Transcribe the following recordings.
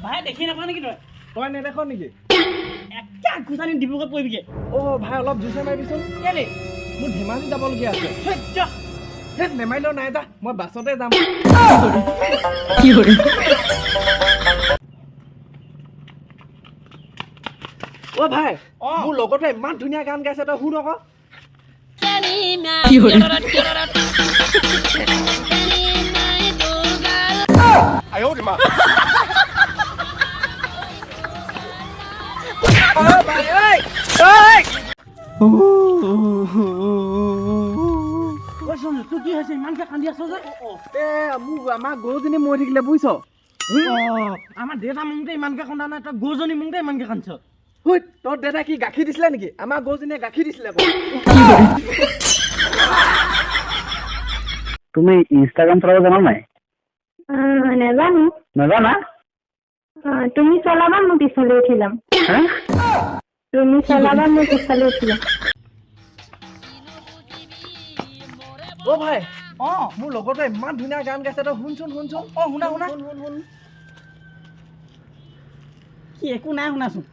ভাই দেখি নাপা নেকি তই তই নেদেখ নেকি একটা ঘুচানি ডিব্ৰুগড় পৰিবিগে ভাই অলপ জোৰছে মাৰিবিচোন কেলে মোৰ ধেমাজি যাবলগীয়া আছে নেমাৰিলেও নাই যা মই বাছতে যাম কি কৰে ভাই মোৰ লগতে ইমান ধুনীয়া গান গাইছে তই শুন আকৌ কি কৰে তোৰ কি হৈছে ইমানকে কান্দি আছ যে মোক আমাৰ গৰুজনী মৰি থাকিলে বুজিছ আমাৰ দেউতা মুংতে ইমানকে কন্দা নাই তই গৰুজনী মুংতে ইমানকে কান্দিছ তোৰ দেউতাই কি গাখীৰ দিছিলে নেকি আমাৰ গৰুজনীয়ে গাখীৰ দিছিলে তুমি ইনষ্টাগ্রাম চলাব জানা নাই নাজানো নাজানা তুমি চলাবা মই পিছলে উঠিলাম তুমি চলাবা মই পিছলে উঠিলাম ভাই মোৰ লগতে ইমান ধুনীয়া গান গাইছে তই শুনচোন শুনচোন শুনা শুনা কি একো নাই শুনাচোন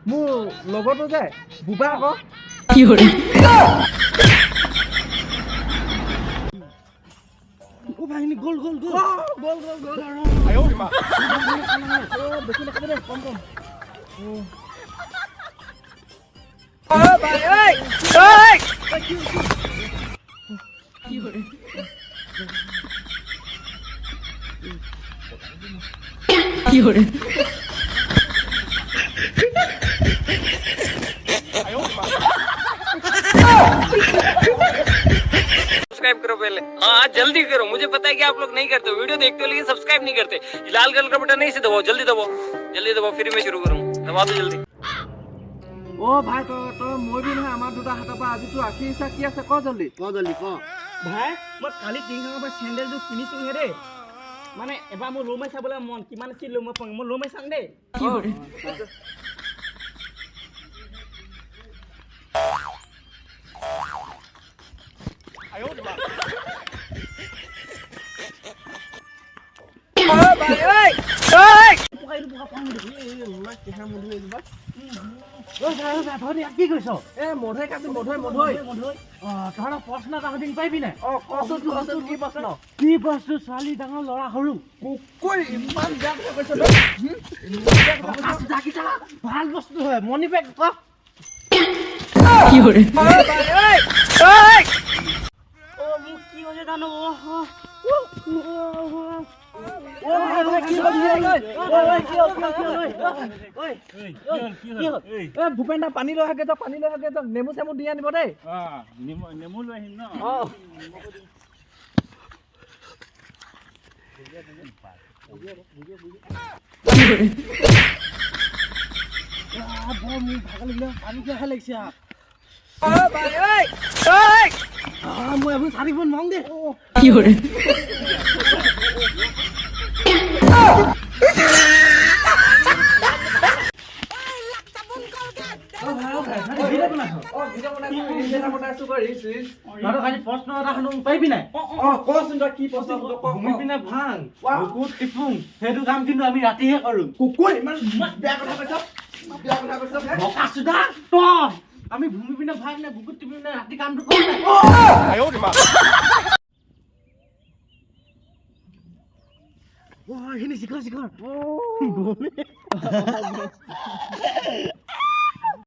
মোৰ লগতো যে বুবা আকৌ কি কৰে ভাইনি গ'ল গ'ল গ'ল গ'ল গ'ল গ'ল বেছি নাখাবি দে কম কম কি কৰে কি কৰে सब्सक्राइब करो पहले हाँ जल्दी करो मुझे पता है कि आप लोग नहीं करते वीडियो देखते हो लेकिन सब्सक्राइब नहीं करते लाल कलर का बटन नहीं से दबाओ जल्दी दबाओ फिर मैं शुरू करूँ दबा दो जल्दी ভাই তই মৰিবি নহয় আমাৰ দুটা হাতৰ পৰা আজি তোৰ আখি ইচ্ছা কি আছে ক জল্দি ভাই মই কালি টিংখাঙৰ পৰা চেণ্ডেলযোৰ কিনিছোহে দেই মানে এবাৰ মোৰ লো মাৰি চাবলৈ মন কিমান আছিল লো মই মই লো মাৰি চাম দেই কি কৈছ মধুৱে কাটি মধুৱে তহঁতৰ প্ৰশ্ন এটা সুধিম পাৰিবি নাই কচোন কি প্ৰশ্ন কি বস্তু ছোৱালী ডাঙৰ ল'ৰা সৰু ইমান বেয়া কথা কৈছ ভাল বস্তু হয় মণি বেগ ক মোক কি হৈছে জানো ভূপেন দা পানী লৈ আগে যাওক নেমু চেমু দি আনিব দেই নেমু লৈ আহিম ন পানী খাই লাগিছে মই এখন চাৰিব নোৱাৰো দেই কি কৰে প্ৰশ্ন এটা শুনো পাৰিবি নাই কচোন তই কি প্ৰশ্ন ঘুমি পিনে ভাং বুকুত টিপুং সেইটো কাম কিন্তু আমি ৰাতিহে কৰো ইমান বেয়া কথা কৈছ আমি ভূমি পিনে ভাগ নে বুকুত টিপি পিনে ৰাতি কামটো কৰো নাই শিখৰ